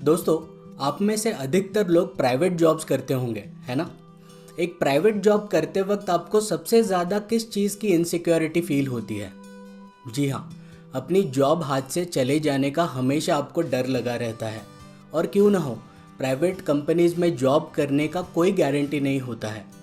दोस्तों, आप में से अधिकतर लोग प्राइवेट जॉब्स करते होंगे, है ना। एक प्राइवेट जॉब करते वक्त आपको सबसे ज़्यादा किस चीज़ की इनसिक्योरिटी फील होती है? जी हाँ, अपनी जॉब हाथ से चले जाने का हमेशा आपको डर लगा रहता है। और क्यों ना हो, प्राइवेट कंपनीज में जॉब करने का कोई गारंटी नहीं होता है।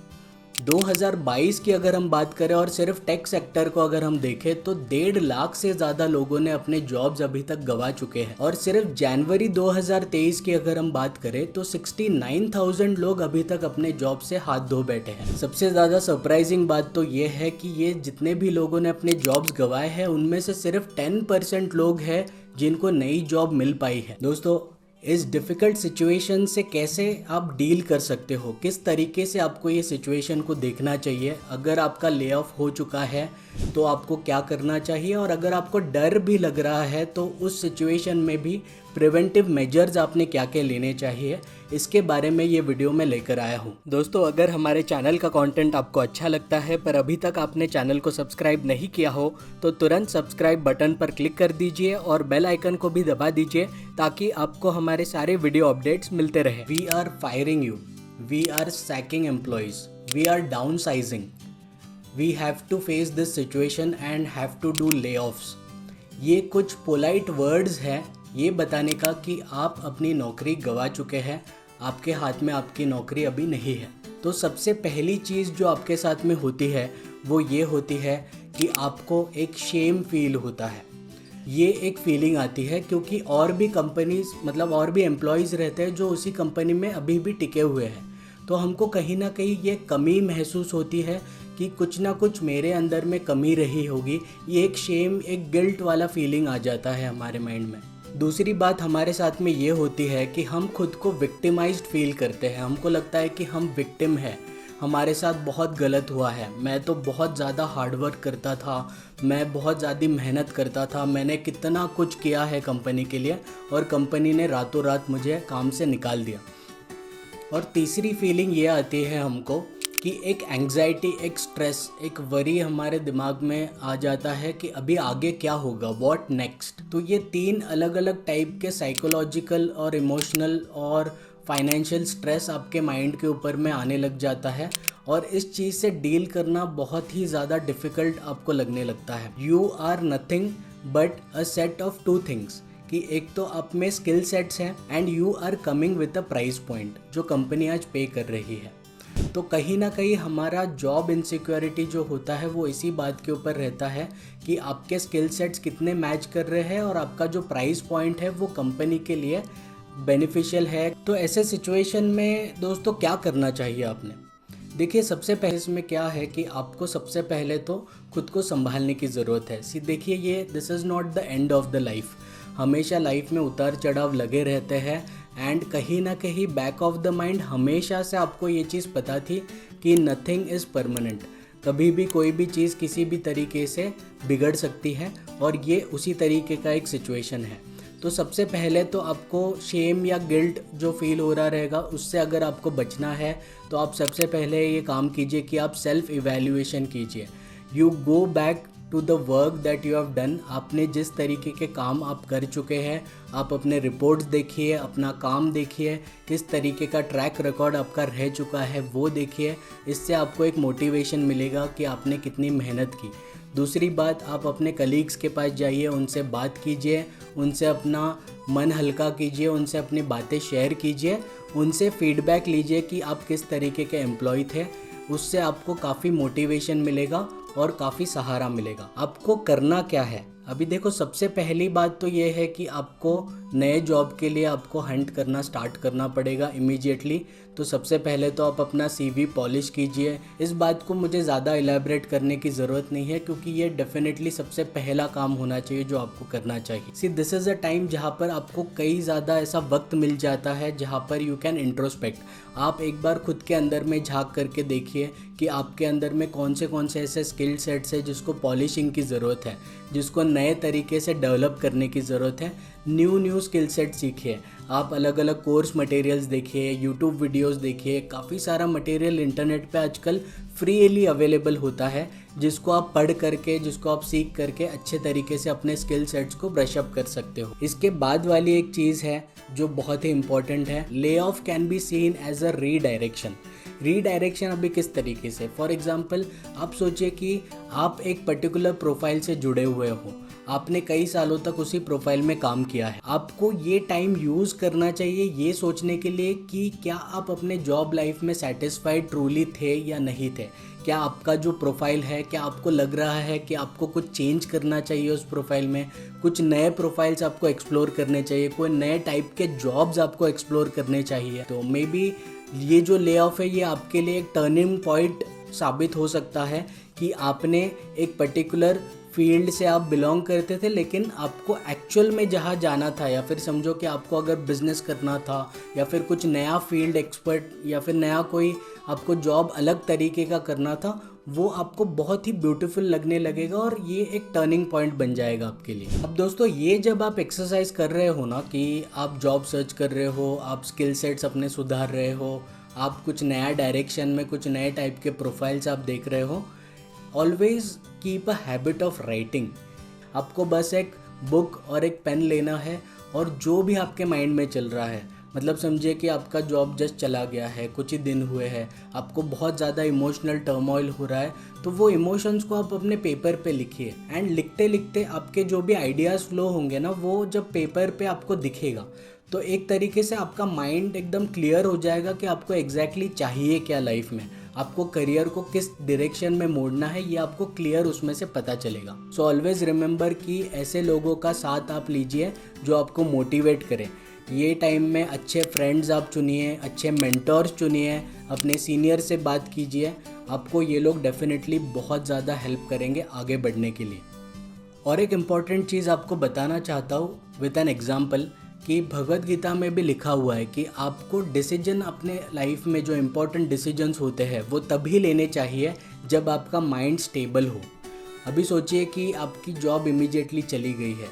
2022 की अगर हम बात करें और सिर्फ टेक सेक्टर को अगर हम देखें तो 1.5 लाख से ज़्यादा लोगों ने अपने जॉब्स अभी तक गंवा चुके हैं। और सिर्फ जनवरी 2023 की अगर हम बात करें तो 69,000 लोग अभी तक अपने जॉब से हाथ धो बैठे हैं। सबसे ज़्यादा सरप्राइजिंग बात तो ये है कि ये जितने भी लोगों ने अपने जॉब्स गंवाए हैं उनमें से सिर्फ 10% लोग हैं जिनको नई जॉब मिल पाई है। दोस्तों, इस डिफ़िकल्ट सिचुएशन से कैसे आप डील कर सकते हो, किस तरीके से आपको ये सिचुएशन को देखना चाहिए, अगर आपका ले ऑफ हो चुका है तो आपको क्या करना चाहिए, और अगर आपको डर भी लग रहा है तो उस सिचुएशन में भी प्रिवेंटिव मेजर्स आपने क्या क्या लेने चाहिए, इसके बारे में ये वीडियो में लेकर आया हूँ। दोस्तों, अगर हमारे चैनल का कंटेंट आपको अच्छा लगता है पर अभी तक आपने चैनल को सब्सक्राइब नहीं किया हो तो तुरंत सब्सक्राइब बटन पर क्लिक कर दीजिए और बेल आइकन को भी दबा दीजिए ताकि आपको हमारे सारे वीडियो अपडेट्स मिलते रहे। We are firing you, we are sacking employees, we are downsizing, we have to face this situation and have to do layoffs. ये कुछ पोलाइट वर्ड्स हैं ये बताने का कि आप अपनी नौकरी गंवा चुके हैं, आपके हाथ में आपकी नौकरी अभी नहीं है। तो सबसे पहली चीज़ जो आपके साथ में होती है वो ये होती है कि आपको एक शेम फील होता है। ये एक फीलिंग आती है क्योंकि और भी कंपनीज और भी एम्प्लॉयज़ रहते हैं जो उसी कंपनी में अभी भी टिके हुए हैं। तो हमको कहीं ना कहीं ये कमी महसूस होती है कि कुछ ना कुछ मेरे अंदर में कमी रही होगी। ये एक शेम, एक गिल्ट वाला फीलिंग आ जाता है हमारे माइंड में। दूसरी बात हमारे साथ में ये होती है कि हम खुद को विक्टिमाइज्ड फील करते हैं। हमको लगता है कि हम विक्टिम हैं, हमारे साथ बहुत गलत हुआ है, मैं तो बहुत ज़्यादा हार्डवर्क करता था, मैं बहुत ज़्यादा मेहनत करता था, मैंने कितना कुछ किया है कंपनी के लिए और कंपनी ने रातों रात मुझे काम से निकाल दिया। और तीसरी फीलिंग ये आती है हमको कि एक एंग्जाइटी, एक स्ट्रेस, एक वरी हमारे दिमाग में आ जाता है कि अभी आगे क्या होगा, व्हाट नेक्स्ट। तो ये 3 अलग अलग टाइप के साइकोलॉजिकल और इमोशनल और फाइनेंशियल स्ट्रेस आपके माइंड के ऊपर में आने लग जाता है और इस चीज़ से डील करना बहुत ही ज़्यादा डिफ़िकल्ट आपको लगने लगता है। You are nothing but a set of 2 things, कि एक तो आप में स्किल सेट्स हैं and you are coming with a price point जो कंपनी आज पे कर रही है। तो कहीं ना कहीं हमारा जॉब इनसिक्योरिटी जो होता है वो इसी बात के ऊपर रहता है कि आपके स्किल सेट्स कितने मैच कर रहे हैं और आपका जो प्राइस पॉइंट है वो कंपनी के लिए बेनिफिशियल है। तो ऐसे सिचुएशन में दोस्तों क्या करना चाहिए आपने? देखिए, सबसे पहले इसमें क्या है कि आपको सबसे पहले तो खुद को संभालने की ज़रूरत है। देखिए, ये this is not the end of the life. हमेशा लाइफ में उतार चढ़ाव लगे रहते हैं एंड कहीं ना कहीं बैक ऑफ द माइंड हमेशा से आपको ये चीज़ पता थी कि नथिंग इज़ परमानेंट। कभी भी कोई भी चीज़ किसी भी तरीके से बिगड़ सकती है और ये उसी तरीके का एक सिचुएशन है। तो सबसे पहले तो आपको शेम या गिल्ट जो फील हो रहा रहेगा उससे अगर आपको बचना है तो आप सबसे पहले ये काम कीजिए कि आप सेल्फ इवैल्यूएशन कीजिए। You go back to the work that you have done. आपने जिस तरीके के काम आप कर चुके हैं, आप अपने रिपोर्ट्स देखिए, अपना काम देखिए, किस तरीके का ट्रैक रिकॉर्ड आपका रह चुका है वो देखिए। इससे आपको एक मोटिवेशन मिलेगा कि आपने कितनी मेहनत की। दूसरी बात, आप अपने कलीग्स के पास जाइए, उनसे बात कीजिए, उनसे अपना मन हल्का कीजिए, उनसे अपनी बातें शेयर कीजिए, उनसे फीडबैक लीजिए कि आप किस तरीके के एम्प्लॉय थे। उससे आपको काफ़ी मोटिवेशन मिलेगा और काफ़ी सहारा मिलेगा। आपको करना क्या है? अभी देखो, सबसे पहली बात तो ये है कि आपको नए जॉब के लिए आपको हंट करना स्टार्ट करना पड़ेगा इमीडिएटली। तो सबसे पहले तो आप अपना CV पॉलिश कीजिए। इस बात को मुझे ज़्यादा इलेबरेट करने की ज़रूरत नहीं है क्योंकि ये डेफिनेटली सबसे पहला काम होना चाहिए जो आपको करना चाहिए। दिस इज़ अ टाइम जहाँ पर आपको कई ज़्यादा ऐसा वक्त मिल जाता है जहाँ पर यू कैन इंट्रोस्पेक्ट। आप एक बार खुद के अंदर में झांक करके देखिए कि आपके अंदर में कौन से ऐसे स्किल सेट्स है जिसको पॉलिशिंग की ज़रूरत है, जिसको नए तरीके से डेवलप करने की ज़रूरत है, न्यू न्यू स्किल सेट सीखिए। आप अलग अलग कोर्स मटेरियल्स देखिए, यूट्यूब वीडियोस देखिए, काफ़ी सारा मटेरियल इंटरनेट पे आजकल फ्रीली अवेलेबल होता है, जिसको आप पढ़ करके, जिसको आप सीख करके अच्छे तरीके से अपने स्किल सेट्स को ब्रश अप कर सकते हो। इसके बाद वाली एक चीज़ है जो बहुत ही इंपॉर्टेंट है, layoff can be seen as a redirection. Redirection अभी किस तरीके से, फॉर एग्जाम्पल आप सोचिए कि आप एक पर्टिकुलर प्रोफाइल से जुड़े हुए हो, आपने कई सालों तक उसी प्रोफाइल में काम किया है। आपको ये टाइम यूज़ करना चाहिए ये सोचने के लिए कि क्या आप अपने जॉब लाइफ में सेटिस्फाइड ट्रूली थे या नहीं थे। क्या आपका जो प्रोफाइल है, क्या आपको लग रहा है कि आपको कुछ चेंज करना चाहिए उस प्रोफाइल में, कुछ नए प्रोफाइल्स आपको एक्सप्लोर करने चाहिए, कोई नए टाइप के जॉब्स आपको एक्सप्लोर करने चाहिए। तो मे बी ये जो ले ऑफ है ये आपके लिए एक टर्निंग पॉइंट साबित हो सकता है कि आपने एक पर्टिकुलर फील्ड से आप बिलोंग करते थे, लेकिन आपको एक्चुअल में जहाँ जाना था, या फिर समझो कि आपको अगर बिजनेस करना था या फिर कुछ नया फील्ड एक्सपर्ट या फिर नया कोई आपको जॉब अलग तरीके का करना था, वो आपको बहुत ही ब्यूटीफुल लगने लगेगा और ये एक टर्निंग पॉइंट बन जाएगा आपके लिए। अब दोस्तों, ये जब आप एक्सरसाइज कर रहे हो ना कि आप जॉब सर्च कर रहे हो, आप स्किल सेट्स अपने सुधार रहे हो, आप कुछ नया डायरेक्शन में कुछ नए टाइप के प्रोफाइल्स आप देख रहे हो, always keep a habit of writing. आपको बस एक बुक और एक पेन लेना है और जो भी आपके माइंड में चल रहा है, मतलब समझिए कि आपका जॉब जस्ट चला गया है, कुछ ही दिन हुए हैं, आपको बहुत ज़्यादा इमोशनल टर्मोइल हो रहा है, तो वो इमोशंस को आप अपने पेपर पे लिखिए। एंड लिखते लिखते आपके जो भी आइडियाज़ फ्लो होंगे ना, वो जब पेपर पे आपको दिखेगा तो एक तरीके से आपका माइंड एकदम क्लियर हो जाएगा कि आपको एग्जैक्टली चाहिए क्या लाइफ में, आपको करियर को किस डायरेक्शन में मोड़ना है, ये आपको क्लियर उसमें से पता चलेगा। सो ऑलवेज रिमेंबर कि ऐसे लोगों का साथ आप लीजिए जो आपको मोटिवेट करें। ये टाइम में अच्छे फ्रेंड्स आप चुनिए, अच्छे मेंटर्स चुनिए, अपने सीनियर से बात कीजिए, आपको ये लोग डेफिनेटली बहुत ज़्यादा हेल्प करेंगे आगे बढ़ने के लिए। और एक इम्पॉर्टेंट चीज़ आपको बताना चाहता हूँ विद एन एग्जाम्पल, कि भगवद गीता में भी लिखा हुआ है कि आपको डिसीजन अपने लाइफ में जो इम्पोर्टेंट डिसीजंस होते हैं वो तभी लेने चाहिए जब आपका माइंड स्टेबल हो। अभी सोचिए कि आपकी जॉब इमीडिएटली चली गई है,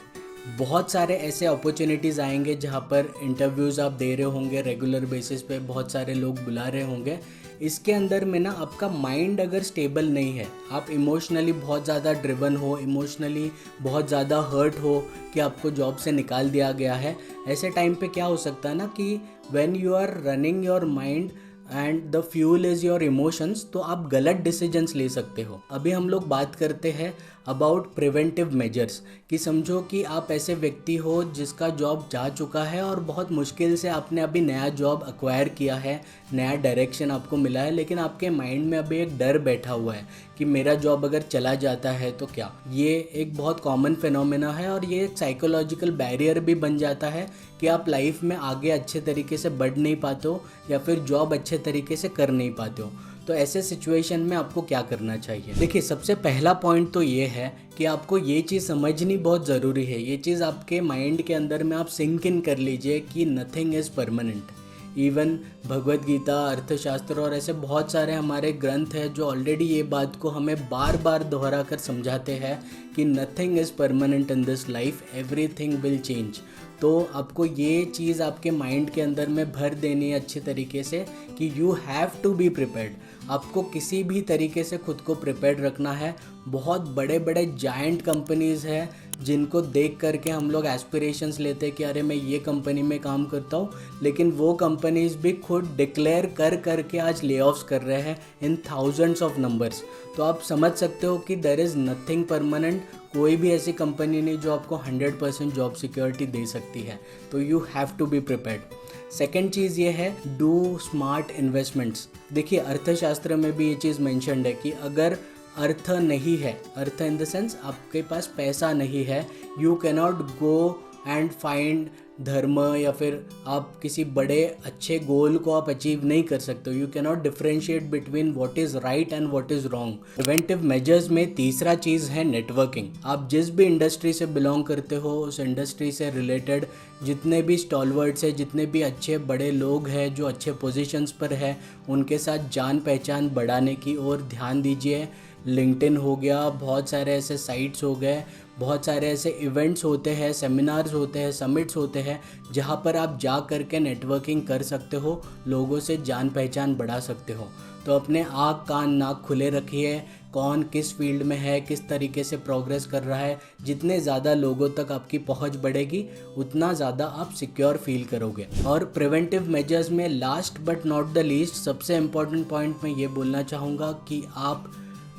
बहुत सारे ऐसे अपॉर्चुनिटीज़ आएंगे जहाँ पर इंटरव्यूज़ आप दे रहे होंगे, रेगुलर बेसिस पे बहुत सारे लोग बुला रहे होंगे। इसके अंदर में ना आपका माइंड अगर स्टेबल नहीं है, आप इमोशनली बहुत ज़्यादा ड्रिवन हो, इमोशनली बहुत ज़्यादा हर्ट हो कि आपको जॉब से निकाल दिया गया है, ऐसे टाइम पे क्या हो सकता है ना कि when you are running your mind and the fuel is your emotions, तो आप गलत डिसीजंस ले सकते हो। अभी हम लोग बात करते हैं अबाउट प्रिवेंटिव मेजर्स, कि समझो कि आप ऐसे व्यक्ति हो जिसका जॉब जा चुका है और बहुत मुश्किल से आपने अभी नया जॉब एक्वायर किया है, नया डायरेक्शन आपको मिला है, लेकिन आपके माइंड में अभी एक डर बैठा हुआ है कि मेरा जॉब अगर चला जाता है तो क्या। ये एक बहुत कॉमन फिनोमेना है और ये एक साइकोलॉजिकल बैरियर भी बन जाता है कि आप लाइफ में आगे अच्छे तरीके से बढ़ नहीं पाते हो या फिर जॉब अच्छे तरीके से कर नहीं पाते हो। तो ऐसे सिचुएशन में आपको क्या करना चाहिए? देखिए, सबसे पहला पॉइंट तो ये है कि आपको ये चीज़ समझनी बहुत ज़रूरी है। ये चीज़ आपके माइंड के अंदर में आप सिंक इन कर लीजिए कि nothing is permanent. Even Bhagavad Gita, Arthashastra और ऐसे बहुत सारे हमारे ग्रंथ हैं जो ऑलरेडी ये बात को हमें बार बार दोहरा कर समझाते हैं कि nothing is permanent in this life, everything will change. तो आपको ये चीज़ आपके माइंड के अंदर में भर देनी है अच्छे तरीके से कि you have to be prepared. आपको किसी भी तरीके से खुद को प्रिपेयर्ड रखना है। बहुत बड़े बड़े जायंट कंपनीज़ हैं जिनको देख करके हम लोग एस्पिरेशंस लेते हैं कि अरे मैं ये कंपनी में काम करता हूँ, लेकिन वो कंपनीज़ भी खुद डिक्लेयर कर करके आज ले ऑफ्स कर रहे हैं इन थाउजेंड्स ऑफ नंबर्स। तो आप समझ सकते हो कि देयर इज़ नथिंग परमानेंट। कोई भी ऐसी कंपनी नहीं जो आपको 100% जॉब सिक्योरिटी दे सकती है। तो you have to be prepared. Second चीज़ ये है, डू स्मार्ट इन्वेस्टमेंट्स। देखिए, अर्थशास्त्र में भी ये चीज़ मेंशन्ड है कि अगर अर्थ नहीं है, अर्थ इन द सेंस आपके पास पैसा नहीं है, you cannot go and find धर्म या फिर आप किसी बड़े अच्छे गोल को आप अचीव नहीं कर सकते हो। You cannot differentiate between what is right and what is wrong. Preventive measures में तीसरा चीज़ है नेटवर्किंग। आप जिस भी इंडस्ट्री से बिलोंग करते हो, उस इंडस्ट्री से रिलेटेड जितने भी स्टॉलवर्ड्स हैं, जितने भी अच्छे बड़े लोग हैं जो अच्छे पोजीशंस पर हैं, उनके साथ जान पहचान बढ़ाने की ओर ध्यान दीजिए। लिंक्डइन हो गया, बहुत सारे ऐसे साइट्स हो गए, बहुत सारे ऐसे इवेंट्स होते हैं, सेमिनार्स होते हैं, समिट्स होते हैं, जहाँ पर आप जा कर के नेटवर्किंग कर सकते हो, लोगों से जान पहचान बढ़ा सकते हो। तो अपने आँख कान नाक खुले रखिए, कौन किस फील्ड में है, किस तरीके से प्रोग्रेस कर रहा है। जितने ज़्यादा लोगों तक आपकी पहुंच बढ़ेगी उतना ज़्यादा आप सिक्योर फील करोगे। और प्रिवेंटिव मेजर्स में last but not the least सबसे इम्पॉर्टेंट पॉइंट मैं ये बोलना चाहूँगा कि आप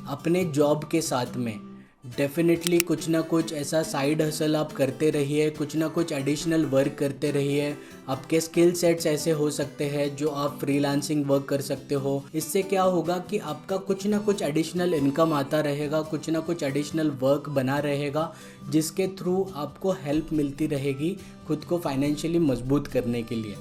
अपने जॉब के साथ में डेफिनेटली कुछ ना कुछ ऐसा साइड हसल आप करते रहिए, कुछ ना कुछ एडिशनल वर्क करते रहिए। आपके स्किल सेट्स ऐसे हो सकते हैं जो आप फ्रीलांसिंग वर्क कर सकते हो। इससे क्या होगा कि आपका कुछ ना कुछ एडिशनल इनकम आता रहेगा, कुछ ना कुछ एडिशनल वर्क बना रहेगा, जिसके थ्रू आपको हेल्प मिलती रहेगी खुद को फाइनेंशियली मजबूत करने के लिए।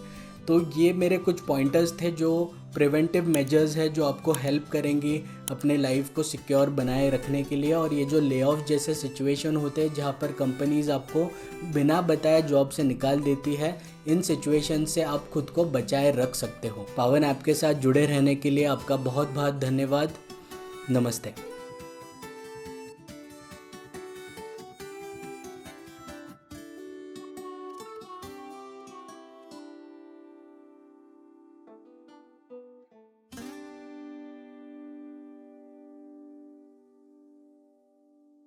तो ये मेरे कुछ पॉइंटर्स थे जो प्रिवेंटिव मेजर्स है जो आपको हेल्प करेंगी अपने लाइफ को सिक्योर बनाए रखने के लिए। और ये जो ले ऑफ जैसे सिचुएशन होते हैं जहाँ पर कंपनीज़ आपको बिना बताए जॉब से निकाल देती है, इन सिचुएशन से आप खुद को बचाए रख सकते हो। पावन ऐप के साथ जुड़े रहने के लिए आपका बहुत बहुत धन्यवाद। नमस्ते।